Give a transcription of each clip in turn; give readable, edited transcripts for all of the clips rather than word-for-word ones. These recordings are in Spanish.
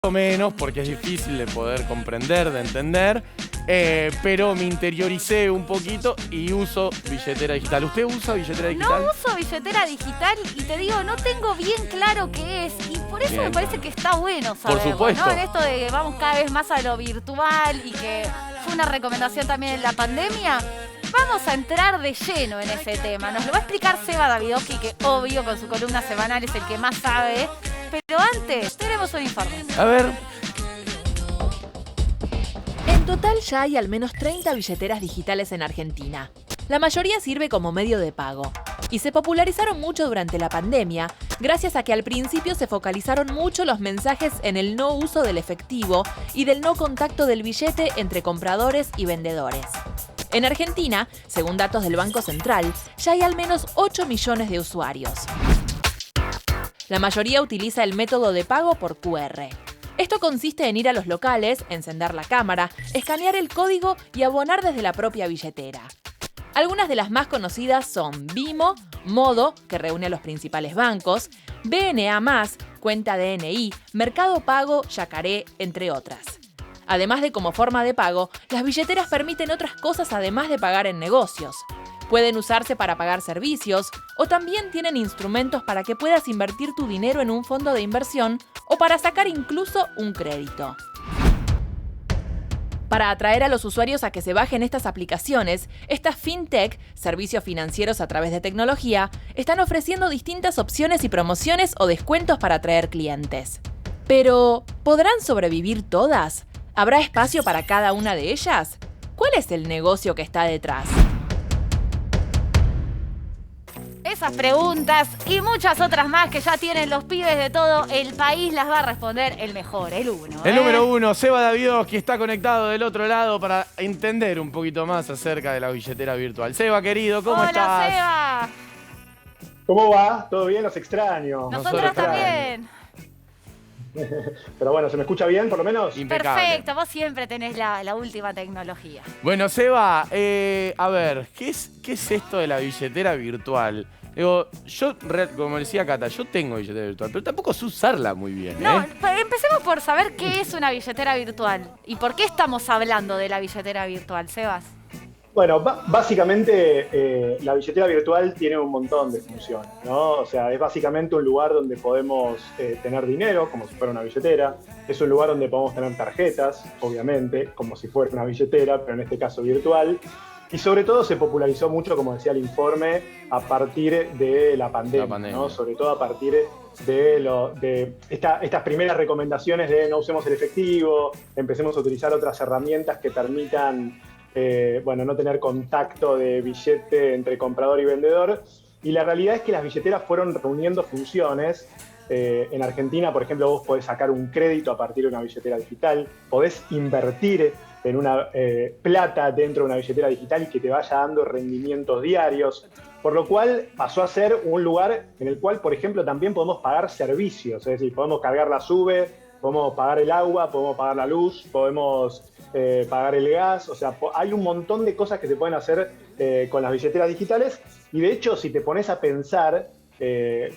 o menos, porque es difícil de poder comprender, de entender, pero me interioricé un poquito y uso billetera digital. ¿Usted usa billetera digital? No uso billetera digital y te digo, no tengo bien claro qué es. Y por eso me parece que está bueno saberlo, Por supuesto. ¿no? En esto de que vamos cada vez más a lo virtual y que fue una recomendación también en la pandemia. Vamos a entrar de lleno en ese tema. Nos lo va a explicar Seba Davidowski, que obvio con su columna semanal es el que más sabe. Pero antes, tenemos un informe. A ver. En total ya hay al menos 30 billeteras digitales en Argentina. La mayoría sirve como medio de pago. Y se popularizaron mucho durante la pandemia, gracias a que al principio se focalizaron mucho los mensajes en el no uso del efectivo y del no contacto del billete entre compradores y vendedores. En Argentina, según datos del Banco Central, ya hay al menos 8 millones de usuarios. La mayoría utiliza el método de pago por QR. Esto consiste en ir a los locales, encender la cámara, escanear el código y abonar desde la propia billetera. Algunas de las más conocidas son Bimo, Modo, que reúne a los principales bancos, BNA+, Cuenta DNI, Mercado Pago, Yacaré, entre otras. Además de como forma de pago, las billeteras permiten otras cosas además de pagar en negocios. Pueden usarse para pagar servicios o también tienen instrumentos para que puedas invertir tu dinero en un fondo de inversión o para sacar incluso un crédito. Para atraer a los usuarios a que se bajen estas aplicaciones, estas fintech, servicios financieros a través de tecnología, están ofreciendo distintas opciones y promociones o descuentos para atraer clientes. Pero, ¿podrán sobrevivir todas? ¿Habrá espacio para cada una de ellas? ¿Cuál es el negocio que está detrás? Esas preguntas y muchas otras más que ya tienen los pibes de todo el país las va a responder el mejor, el uno. El número uno, Seba Davidowski, está conectado del otro lado para entender un poquito más acerca de la billetera virtual. Seba, querido, ¿cómo estás? Hola, Seba. ¿Cómo va? ¿Todo bien? Los extraño. Nosotros también. Pero bueno, ¿se me escucha bien por lo menos? Impecable. Perfecto, vos siempre tenés la última tecnología. Bueno, Seba, a ver, ¿qué es esto de la billetera virtual? Digo, como decía Cata, yo tengo billetera virtual, pero tampoco sé usarla muy bien, No, empecemos por saber qué es una billetera virtual y por qué estamos hablando de la billetera virtual, Sebas. Bueno, básicamente la billetera virtual tiene un montón de funciones, ¿no? O sea, es básicamente un lugar donde podemos tener dinero, como si fuera una billetera. Es un lugar donde podemos tener tarjetas, obviamente, como si fuera una billetera, pero en este caso virtual. Y sobre todo se popularizó mucho, como decía el informe, a partir de la pandemia. ¿No? Sobre todo a partir de estas primeras recomendaciones de no usemos el efectivo, empecemos a utilizar otras herramientas que permitan no tener contacto de billete entre comprador y vendedor. Y la realidad es que las billeteras fueron reuniendo funciones. En Argentina, por ejemplo, vos podés sacar un crédito a partir de una billetera digital, podés invertir en una plata dentro de una billetera digital y que te vaya dando rendimientos diarios, por lo cual pasó a ser un lugar en el cual, por ejemplo, también podemos pagar servicios, es decir, podemos cargar la SUBE, podemos pagar el agua, podemos pagar la luz, podemos pagar el gas, o sea, hay un montón de cosas que se pueden hacer con las billeteras digitales y de hecho, si te pones a pensar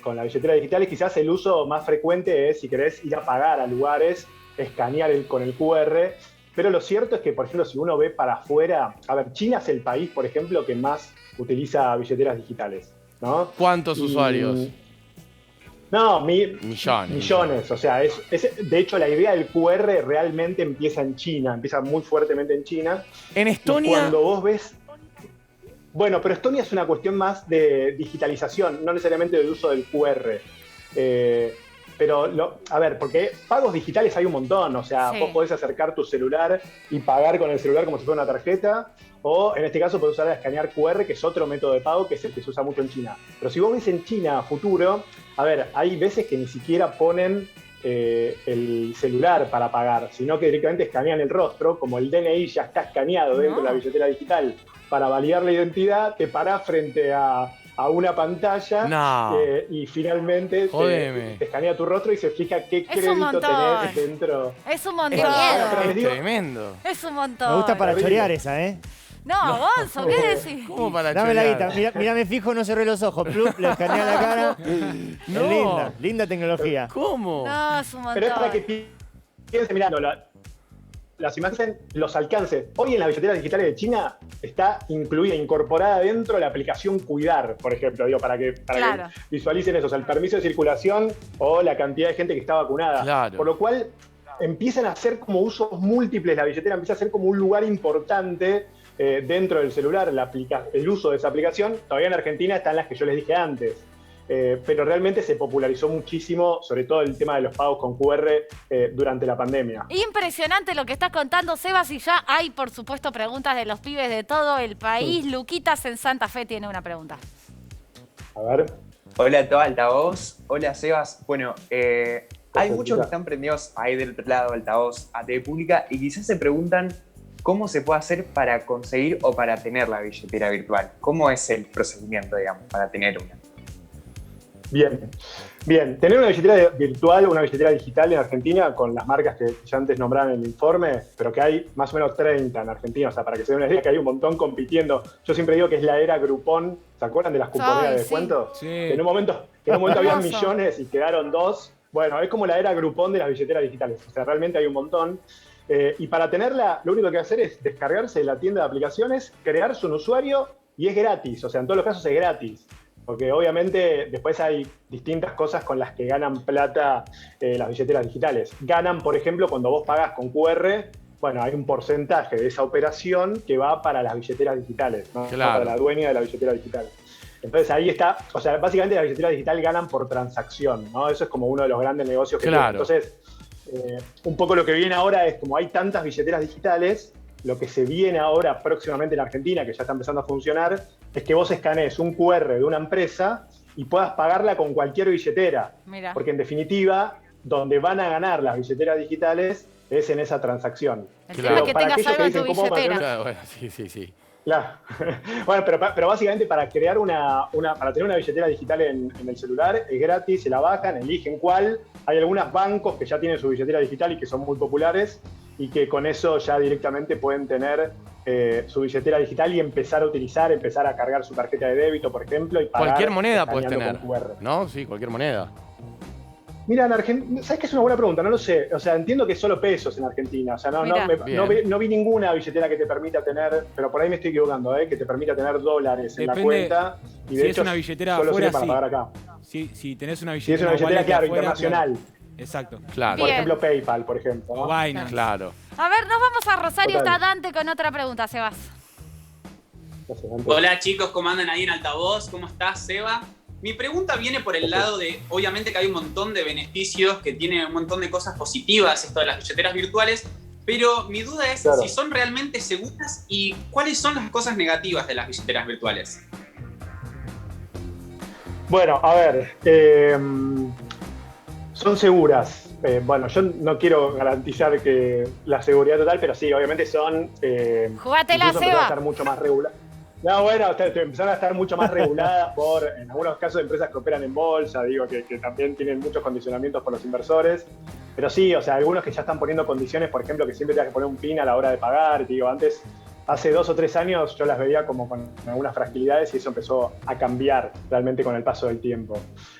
con las billeteras digitales, quizás el uso más frecuente es, si querés, ir a pagar a lugares, escanear con el QR. Pero lo cierto es que, por ejemplo, si uno ve para afuera, a ver, China es el país, por ejemplo, que más utiliza billeteras digitales, ¿no? ¿Cuántos usuarios? No, millones. O sea, de hecho, la idea del QR realmente empieza en China, empieza muy fuertemente en China. En Estonia. Y cuando vos ves. Bueno, pero Estonia es una cuestión más de digitalización, no necesariamente del uso del QR. Pero, a ver, porque pagos digitales hay un montón, o sea, sí. Vos podés acercar tu celular y pagar con el celular como si fuera una tarjeta, o en este caso podés usar el escanear QR, que es otro método de pago, que es el que se usa mucho en China. Pero si vos ves en China a futuro, a ver, hay veces que ni siquiera ponen el celular para pagar, sino que directamente escanean el rostro, como el DNI ya está escaneado dentro de la billetera digital, para validar la identidad, te parás frente a una pantalla y finalmente te escanea tu rostro y se fija qué crédito tenés dentro. Es un montón. Es tremendo. Es un montón. Me gusta para chorear esa, ¿eh? No, Gonzo, ¿qué decís? ¿Cómo para Dame chorear? la guita, mirame fijo, no cerré los ojos. Plup, le escanea la cara. No. Es linda tecnología. ¿Cómo? No, es un montón. Pero es para que quédense mirando las imágenes, los alcances. Hoy en las billeteras digitales de China está incluida, incorporada dentro la aplicación Cuidar, por ejemplo, digo, para que visualicen eso, o sea, el permiso de circulación o la cantidad de gente que está vacunada. Claro. Por lo cual empiezan a hacer como usos múltiples, la billetera empieza a ser como un lugar importante dentro del celular, el uso de esa aplicación. Todavía en Argentina están las que yo les dije antes. Pero realmente se popularizó muchísimo, sobre todo el tema de los pagos con QR durante la pandemia. Impresionante lo que estás contando, Sebas, y ya hay, por supuesto, preguntas de los pibes de todo el país. Luquitas en Santa Fe tiene una pregunta. A ver. Hola a todo altavoz. Hola, Sebas. Bueno, hay muchos Luquita. que están prendidos ahí del otro lado, altavoz, a TV Pública, y quizás se preguntan cómo se puede hacer para conseguir o para tener la billetera virtual. ¿Cómo es el procedimiento, digamos, para tener una? Bien. Tener una billetera virtual o una billetera digital en Argentina, con las marcas que ya antes nombraron en el informe, pero que hay más o menos 30 en Argentina, o sea, para que se den una idea, que hay un montón compitiendo. Yo siempre digo que es la era Groupon. ¿Se acuerdan de las cuponeras de descuento? Sí. Que en un momento había Hermoso. millones y quedaron 2. Bueno, es como la era Groupon de las billeteras digitales. O sea, realmente hay un montón. Y para tenerla, lo único que hay que hacer es descargarse de la tienda de aplicaciones, crearse un usuario y es gratis. O sea, en todos los casos es gratis. Porque obviamente después hay distintas cosas con las que ganan plata las billeteras digitales. Ganan, por ejemplo, cuando vos pagás con QR, bueno, hay un porcentaje de esa operación que va para las billeteras digitales, ¿no? Claro. Para la dueña de la billetera digital. Entonces ahí está, o sea, básicamente las billeteras digitales ganan por transacción, ¿no? Eso es como uno de los grandes negocios que Claro. tienen. Entonces, un poco lo que viene ahora es, como hay tantas billeteras digitales, lo que se viene ahora próximamente en Argentina, que ya está empezando a funcionar, es que vos escanees un QR de una empresa y puedas pagarla con cualquier billetera. Mira. Porque en definitiva, donde van a ganar las billeteras digitales es en esa transacción. El Claro. tema es que Para tengas aquellos algo en que tu dicen, ¿cómo para billetera. Claro, bueno, sí. Claro. Bueno, pero básicamente para crear para tener una billetera digital en el celular es gratis, se la bajan, eligen cuál. Hay algunos bancos que ya tienen su billetera digital y que son muy populares y que con eso ya directamente pueden tener su billetera digital y empezar a cargar su tarjeta de débito, por ejemplo, y pagar Cualquier moneda puedes escaneando tener, con QR. ¿no? Sí, cualquier moneda. Mira, en Argentina, ¿sabes qué es una buena pregunta? No lo sé. O sea, entiendo que es solo pesos en Argentina. O sea, Mirá. no vi ninguna billetera que te permita tener, pero por ahí me estoy equivocando, que te permita tener dólares en la Depende cuenta. Y si de es hecho, una billetera solo afuera, sirve para sí. pagar acá. Si tenés una Si es billetera, una billetera, wallet claro, afuera, internacional. Exacto. Claro. Por Bien. ejemplo, PayPal, por ejemplo. O ¿no? Binance. Claro. A ver, nos vamos a Rosario. Total. Está Dante con otra pregunta, Sebas. Gracias, Dante. Hola chicos, ¿cómo andan ahí en altavoz? ¿Cómo estás, Seba? Mi pregunta viene por el lado de, obviamente que hay un montón de beneficios, que tiene un montón de cosas positivas esto de las billeteras virtuales, pero mi duda es Claro. si son realmente seguras y cuáles son las cosas negativas de las billeteras virtuales. Bueno, a ver, son seguras. Bueno, yo no quiero garantizar que la seguridad total, pero sí, obviamente son... Jugátela, incluso empezaron a Seba. estar mucho más reguladas. No, bueno, empezaron a estar mucho más reguladas por, en algunos casos, empresas que operan en bolsa, digo, que también tienen muchos condicionamientos por los inversores. Pero sí, o sea, algunos que ya están poniendo condiciones, por ejemplo, que siempre tengas que poner un PIN a la hora de pagar. Digo, antes, hace 2 o 3 años, yo las veía como con algunas fragilidades y eso empezó a cambiar realmente con el paso del tiempo.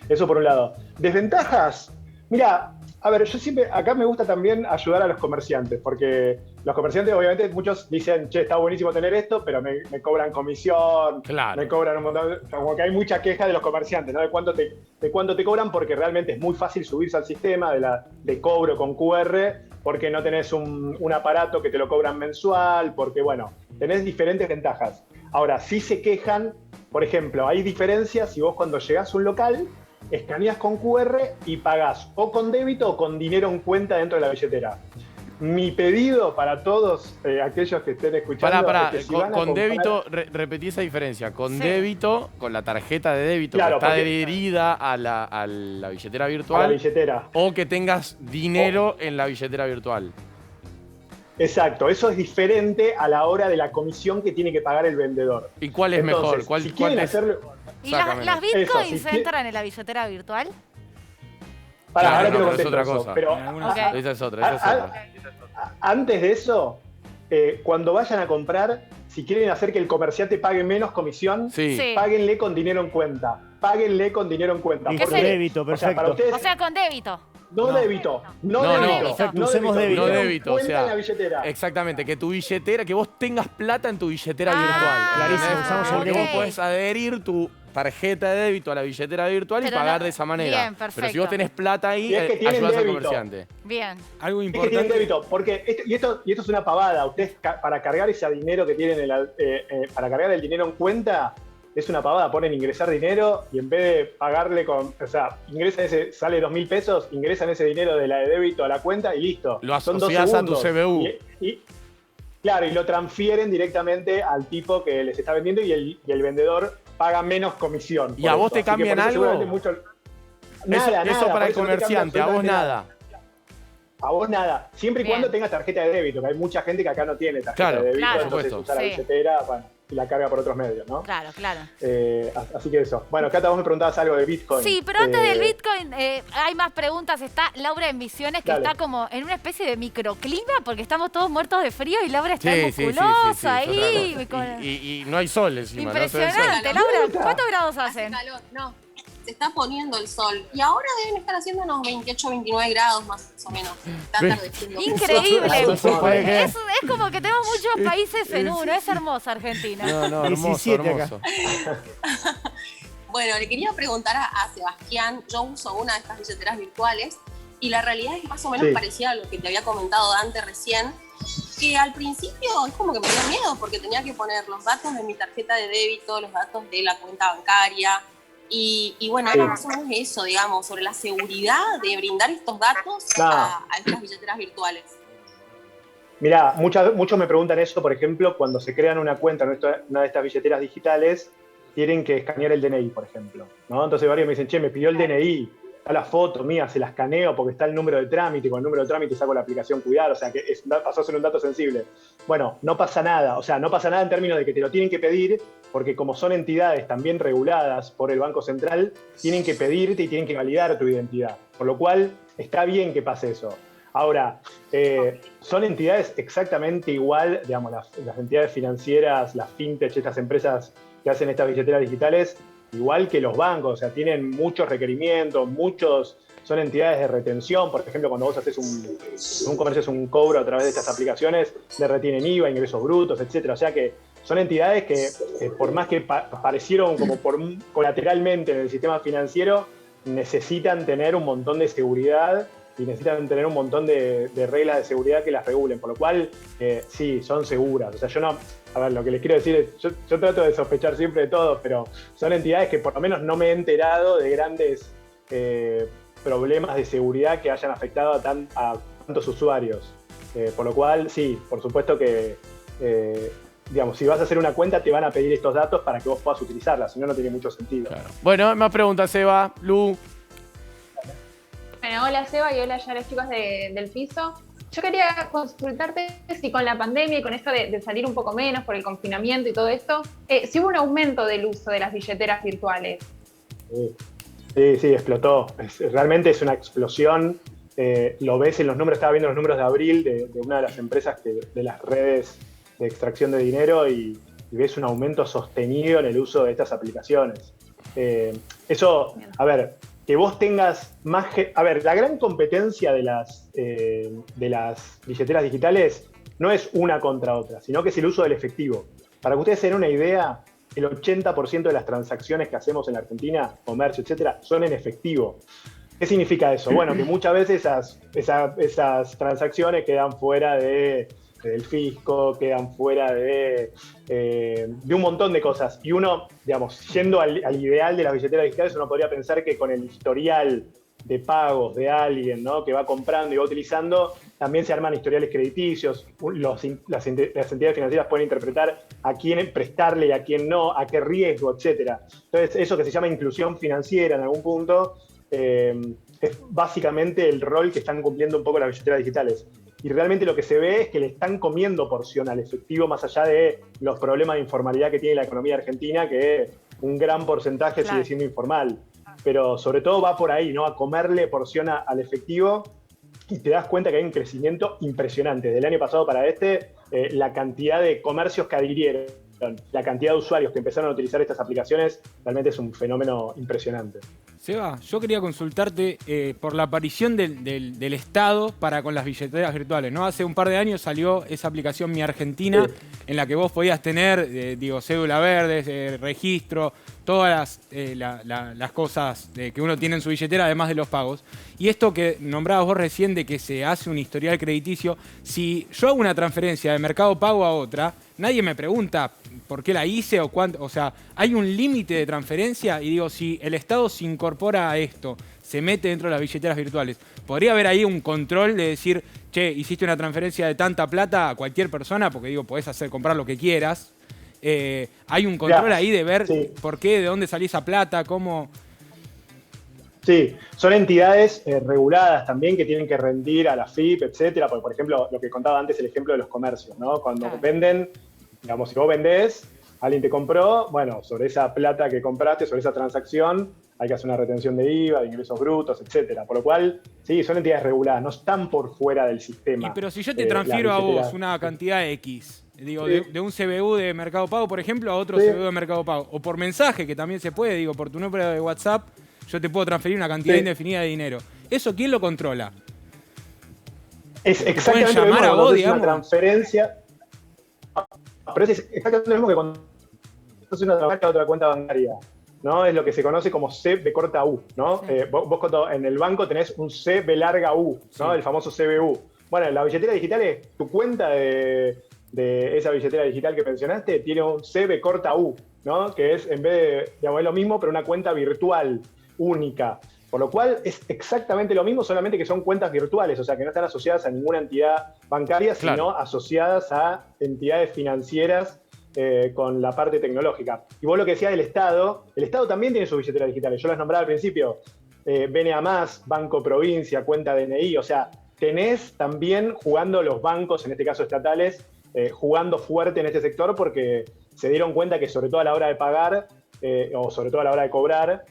Eso por un lado. Desventajas. Mira, a ver, yo siempre, acá me gusta también ayudar a los comerciantes, porque los comerciantes, obviamente, muchos dicen, che, está buenísimo tener esto, pero me cobran comisión, Claro. me cobran un montón, como que hay mucha queja de los comerciantes, ¿no? De cuánto te cobran, porque realmente es muy fácil subirse al sistema de cobro con QR, porque no tenés un aparato que te lo cobran mensual, porque, bueno, tenés diferentes ventajas. Ahora, sí se quejan, por ejemplo, hay diferencias si vos cuando llegás a un local, escaneas con QR y pagás o con débito o con dinero en cuenta dentro de la billetera. Mi pedido para todos aquellos que estén escuchando Pará, es que si con, van a con comprar- débito, repetí esa diferencia. Con Sí. débito, con la tarjeta de débito Claro, que está porque- adherida a la billetera a la virtual, billetera. o que tengas dinero en la billetera virtual. Exacto, eso es diferente a la hora de la comisión que tiene que pagar el vendedor. ¿Y cuál es Entonces, mejor? ¿Cuál, si cuál quieren es? hacerlo... ¿Y Sácamelo. las bitcoins Eso, si entran en la billetera virtual? Para, Claro, ahora no, te lo pero es otra contesto eso, cosa. pero En algunas- Ok. Esa es otra, esa es otra. Antes de eso, cuando vayan a comprar, si quieren hacer que el comerciante pague menos comisión, Sí. Sí. páguenle con dinero en cuenta. Páguenle con dinero en cuenta. Y ¿Qué por sería? débito, O sea, para perfecto. ustedes, O sea, con débito. No débito. No No, débito. Exacto, no usemos débito. No Dinero en débito, o cuenta sea, en la billetera. exactamente, que tu billetera, que vos tengas plata en tu billetera Ah, virtual. clarísimo, ¿entendés? usamos el Porque débito. vos podés adherir tu tarjeta de débito a la billetera virtual Pero y pagar no- de esa manera. bien, Pero si perfecto. vos tenés plata ahí, Y es que tienen ayudás al débito. comerciante. Bien. Algo Es que tienen importante. débito, porque esto es una pavada. Ustedes para cargar ese dinero que tienen, para cargar el dinero en cuenta, es una pavada. Ponen ingresar dinero y en vez de pagarle o sea, sale 2.000 pesos, ingresan ese dinero de la de débito a la cuenta y listo. Lo Son 2 asociás a tu segundos. CBU. Claro, y lo transfieren directamente al tipo que les está vendiendo y el vendedor paga menos comisión. ¿Y por a vos eso. te Así que cambian por eso algo? seguramente Nada, Eso para por el eso no te cambia comerciante, a vos absolutamente nada. A vos nada. Siempre y Bien. cuando tengas tarjeta de débito, que hay mucha gente que acá no tiene tarjeta Claro, de débito, claro. entonces Por supuesto. usa la Sí. billetera y la carga por otros medios, ¿no? Claro, claro. Así que eso. Bueno, Cata, vos me preguntabas algo de Bitcoin. Sí, pero antes del Bitcoin hay más preguntas. Está Laura en Misiones, que Dale. está como en una especie de microclima, porque estamos todos muertos de frío y Laura está Sí, sí, musculosa sí, ahí. total. con- Y no hay sol encima. no se ve el sol. Impresionante, Laura. ¿Cuántos grados Hace hacen? calor, no. Se está poniendo el sol. Y ahora deben estar haciendo unos 28, 29 grados más o menos. Está Ve. atardeciendo. Increíble. No se puede creer. Es como que tenemos muchos países en uno. Es hermosa Argentina. No, hermoso, 17 acá. hermoso. Bueno, le quería preguntar a Sebastián. Yo uso una de estas billeteras virtuales y la realidad es más o menos Sí. parecida a lo que te había comentado Dante recién. Que al principio es como que me dio miedo porque tenía que poner los datos de mi tarjeta de débito, los datos de la cuenta bancaria. Y bueno, era más o menos eso, digamos, sobre la seguridad de brindar estos datos a estas billeteras virtuales. Mirá, muchos me preguntan eso, por ejemplo, cuando se crean una cuenta en una de estas billeteras digitales, tienen que escanear el DNI, por ejemplo, ¿no? Entonces varios me dicen, che, me pidió el DNI, está la foto mía, se la escaneo porque está el número de trámite, con el número de trámite saco la aplicación Cuidar, o sea que pasó a ser un dato sensible. Bueno, no pasa nada, o sea, no pasa nada en términos de que te lo tienen que pedir, porque como son entidades también reguladas por el Banco Central, tienen que pedirte y tienen que validar tu identidad, por lo cual está bien que pase eso. Ahora, son entidades exactamente igual, digamos, las entidades financieras, las fintech, estas empresas que hacen estas billeteras digitales, igual que los bancos, o sea, tienen muchos requerimientos, son entidades de retención. Por ejemplo, cuando vos haces un comercio, haces un cobro a través de estas aplicaciones, le retienen IVA, ingresos brutos, etcétera. O sea que son entidades que por más que aparecieron como colateralmente en el sistema financiero, necesitan tener un montón de seguridad y necesitan tener un montón de reglas de seguridad que las regulen, por lo cual sí, son seguras. O sea, yo no, a ver, lo que les quiero decir es, yo trato de sospechar siempre de todo, pero son entidades que por lo menos no me he enterado de grandes problemas de seguridad que hayan afectado a tantos usuarios. Por lo cual, sí, por supuesto que, digamos, si vas a hacer una cuenta te van a pedir estos datos para que vos puedas utilizarla, si no, no tiene mucho sentido. Claro. Bueno, más preguntas, Seba. Lu. Bueno, hola Seba y hola ya los chicos del piso. Yo quería consultarte si con la pandemia y con esto de salir un poco menos por el confinamiento y todo esto, si hubo un aumento del uso de las billeteras virtuales. Sí, explotó. Realmente es una explosión. Lo ves en los números, estaba viendo los números de abril de una de las empresas de las redes de extracción de dinero y ves un aumento sostenido en el uso de estas aplicaciones. Eso, a ver, que vos tengas más... A ver, la gran competencia de las billeteras digitales no es una contra otra, sino que es el uso del efectivo. Para que ustedes se den una idea, el 80% de las transacciones que hacemos en la Argentina, comercio, etcétera, son en efectivo. ¿Qué significa eso? Bueno, que muchas veces esas transacciones quedan fuera del fisco, quedan fuera de un montón de cosas. Y uno, digamos, yendo al ideal de las billeteras digitales, uno podría pensar que con el historial de pagos de alguien, ¿no?, que va comprando y va utilizando, también se arman historiales crediticios. Las entidades financieras pueden interpretar a quién prestarle y a quién no, a qué riesgo, etcétera. Entonces, eso que se llama inclusión financiera en algún punto, es básicamente el rol que están cumpliendo un poco las billeteras digitales. Y realmente lo que se ve es que le están comiendo porción al efectivo, más allá de los problemas de informalidad que tiene la economía argentina, que un gran porcentaje sigue siendo informal. Pero sobre todo va por ahí, ¿no?, a comerle porción al efectivo, y te das cuenta que hay un crecimiento impresionante. Del año pasado para la cantidad de comercios que adhirieron, la cantidad de usuarios que empezaron a utilizar estas aplicaciones, realmente es un fenómeno impresionante. Seba, yo quería consultarte por la aparición del Estado para con las billeteras virtuales, ¿no? Hace un par de años salió esa aplicación Mi Argentina, en la que vos podías tener, cédula verde, registro, todas las cosas que uno tiene en su billetera, además de los pagos. Y esto que nombrabas vos recién de que se hace un historial crediticio, si yo hago una transferencia de Mercado Pago a otra, nadie me pregunta por qué la hice o cuánto. O sea, hay un límite de transferencia y digo, si el Estado se incorpora a esto, se mete dentro de las billeteras virtuales, ¿podría haber ahí un control de decir, che, hiciste una transferencia de tanta plata a cualquier persona? Porque digo, podés comprar lo que quieras. ¿Hay un control ahí de ver por qué, de dónde salió esa plata, cómo...? Sí, son entidades reguladas también que tienen que rendir a la FIP, etcétera. Porque, por ejemplo, lo que contaba antes, el ejemplo de los comercios, ¿no? Cuando venden, digamos, si vos vendés, alguien te compró, bueno, sobre esa plata que compraste, sobre esa transacción, hay que hacer una retención de IVA, de ingresos brutos, etcétera. Por lo cual, sí, son entidades reguladas, no están por fuera del sistema. Pero si yo te transfiero a vos una cantidad X, digo, de un CBU de Mercado Pago, por ejemplo, a otro CBU de Mercado Pago, o por mensaje, que también se puede, digo, por tu número de WhatsApp, yo te puedo transferir una cantidad indefinida de dinero. ¿Eso quién lo controla? Es exactamente lo mismo cuando haces una transferencia. Pero es exactamente lo mismo que cuando haces una transferencia a otra cuenta bancaria, ¿no? Es lo que se conoce como CB corta U, ¿no? Vos en el banco tenés un CB larga U, ¿no? El famoso CBU. Bueno, la billetera digital es tu cuenta de esa billetera digital que mencionaste, tiene un CB corta U, ¿no? Que es, en vez de, digamos, es lo mismo, pero una cuenta virtual única. Por lo cual es exactamente lo mismo, solamente que son cuentas virtuales, o sea, que no están asociadas a ninguna entidad bancaria, sino asociadas a entidades financieras con la parte tecnológica. Y vos lo que decías del Estado, el Estado también tiene sus billeteras digitales. Yo las nombraba al principio, BNA+, Banco Provincia, cuenta DNI, o sea, tenés también jugando los bancos, en este caso estatales, jugando fuerte en este sector porque se dieron cuenta que sobre todo a la hora de pagar o sobre todo a la hora de cobrar,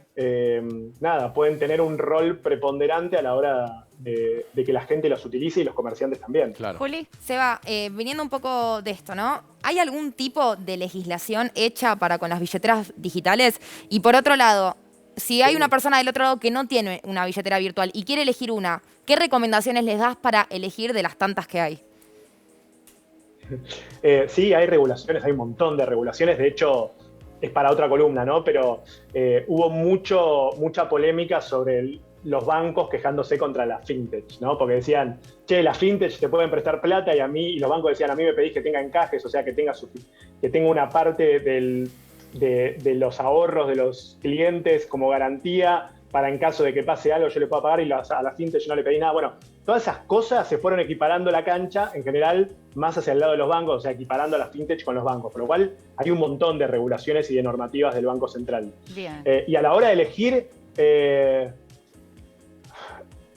pueden tener un rol preponderante a la hora de que la gente los utilice y los comerciantes también. Claro. Juli, Seba, viniendo un poco de esto, ¿no? ¿Hay algún tipo de legislación hecha para con las billeteras digitales? Y por otro lado, si hay una persona del otro lado que no tiene una billetera virtual y quiere elegir una, ¿qué recomendaciones les das para elegir de las tantas que hay? Sí, hay regulaciones, hay un montón de regulaciones. De hecho, es para otra columna, ¿no? Pero hubo mucha polémica sobre los bancos quejándose contra la fintech, ¿no? Porque decían, che, la fintech te pueden prestar plata y los bancos decían, a mí me pedís que tenga encajes, o sea, que tenga una parte de los ahorros de los clientes como garantía para en caso de que pase algo yo le pueda pagar y a la fintech no le pedí nada. Bueno, todas esas cosas se fueron equiparando la cancha, en general, más hacia el lado de los bancos, o sea, equiparando a la fintech con los bancos, por lo cual hay un montón de regulaciones y de normativas del Banco Central. Bien. Y a la hora de elegir,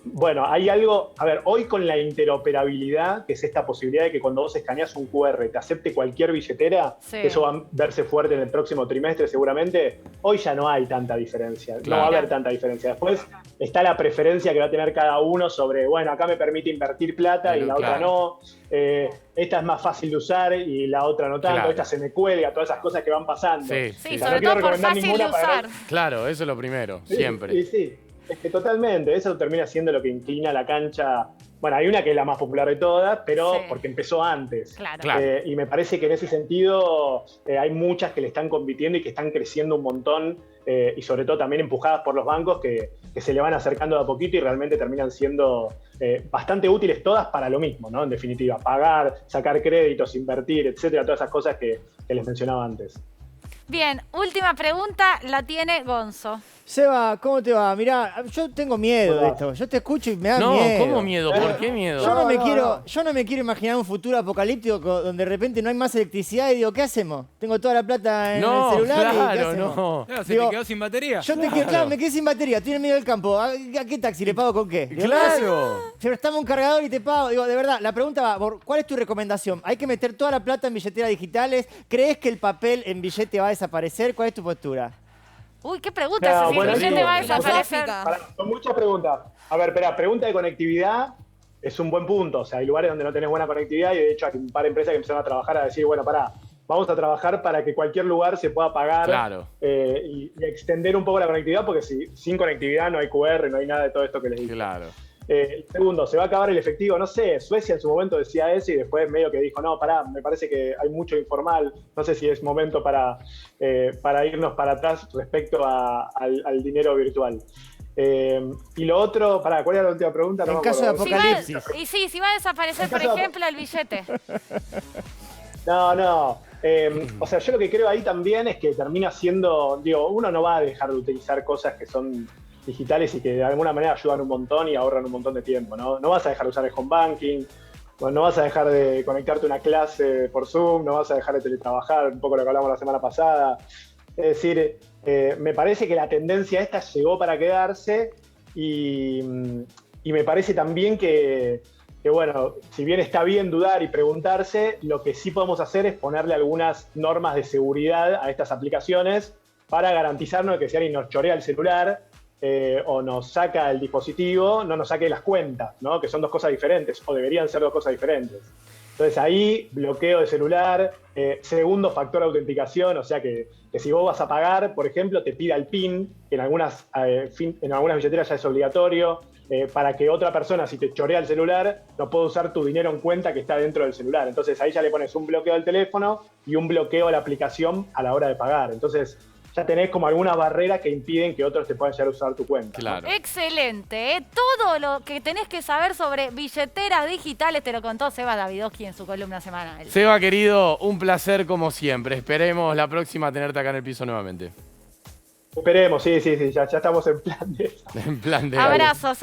bueno, hay algo, a ver, hoy con la interoperabilidad, que es esta posibilidad de que cuando vos escaneás un QR te acepte cualquier billetera, que eso va a verse fuerte en el próximo trimestre seguramente, hoy ya no hay tanta diferencia, no va a haber tanta diferencia. Después está la preferencia que va a tener cada uno sobre, bueno, acá me permite invertir plata y la otra no, esta es más fácil de usar y la otra no tanto, esta se me cuelga, todas esas cosas que van pasando. Sí, sobre todo por fácil de usar. Claro, eso es lo primero, siempre. Sí. Es que totalmente, eso termina siendo lo que inclina la cancha. Bueno, hay una que es la más popular de todas, pero porque empezó antes. Claro. Y me parece que en ese sentido hay muchas que le están compitiendo y que están creciendo un montón, y sobre todo también empujadas por los bancos que se le van acercando de a poquito y realmente terminan siendo bastante útiles todas para lo mismo, ¿no? En definitiva, pagar, sacar créditos, invertir, etcétera, todas esas cosas que les mencionaba antes. Bien, última pregunta la tiene Gonzo. Seba, ¿cómo te va? Mirá, yo tengo miedo de esto. Yo te escucho y me da miedo. No, ¿cómo miedo? ¿Por qué miedo? Yo no me quiero imaginar un futuro apocalíptico donde de repente no hay más electricidad y digo, ¿qué hacemos? Tengo toda la plata en el celular y ¿qué hacemos? Claro, se te quedó sin batería. Claro, me quedé sin batería, estoy en medio del campo. ¿A qué taxi le pago con qué? Digo, Claro. Prestame un cargador y te pago. Digo, de verdad, la pregunta va, ¿cuál es tu recomendación? ¿Hay que meter toda la plata en billeteras digitales? ¿Crees que el papel en billete va a desaparecer? ¿Cuál es tu postura? Uy, qué pregunta, si el billete va a desaparecer. Son muchas preguntas. A ver, espera, pregunta de conectividad es un buen punto. O sea, hay lugares donde no tenés buena conectividad y de hecho hay un par de empresas que empezaron a trabajar a decir, bueno, pará, vamos a trabajar para que cualquier lugar se pueda pagar Claro. y extender un poco la conectividad, porque sin conectividad no hay QR, no hay nada de todo esto que les dije. Claro. Segundo, se va a acabar el efectivo. No sé, Suecia en su momento decía eso y después medio que dijo, no, pará, me parece que hay mucho informal. No sé si es momento para irnos para atrás respecto al dinero virtual. Y lo otro, ¿cuál era la última pregunta? No En me caso de acuerdo. apocalipsis. Si va a desaparecer, por ejemplo, el billete. No. O sea, yo lo que creo ahí también es que termina siendo, uno no va a dejar de utilizar cosas que son digitales y que de alguna manera ayudan un montón y ahorran un montón de tiempo, ¿no? No vas a dejar de usar el home banking, no vas a dejar de conectarte a una clase por Zoom, no vas a dejar de teletrabajar, un poco lo que hablamos la semana pasada. Es decir, me parece que la tendencia esta llegó para quedarse y me parece también que, bueno, si bien está bien dudar y preguntarse, lo que sí podemos hacer es ponerle algunas normas de seguridad a estas aplicaciones para garantizarnos que si alguien nos chorea el celular o nos saca el dispositivo, no nos saque las cuentas, ¿no? Que son dos cosas diferentes, o deberían ser dos cosas diferentes. Entonces ahí, bloqueo de celular, segundo factor de autenticación, o sea que si vos vas a pagar, por ejemplo, te pida el PIN, que en algunas billeteras ya es obligatorio, para que otra persona, si te chorea el celular, no pueda usar tu dinero en cuenta que está dentro del celular. Entonces ahí ya le pones un bloqueo al teléfono y un bloqueo a la aplicación a la hora de pagar. Entonces ya tenés como algunas barreras que impiden que otros te puedan llegar a usar tu cuenta. Claro. Excelente, ¿eh? Todo lo que tenés que saber sobre billeteras digitales te lo contó Seba Davidowski en su columna semanal. Seba, querido, un placer como siempre. Esperemos la próxima tenerte acá en el piso nuevamente. Esperemos, sí, ya estamos en plan de eso. En plan de... Abrazos.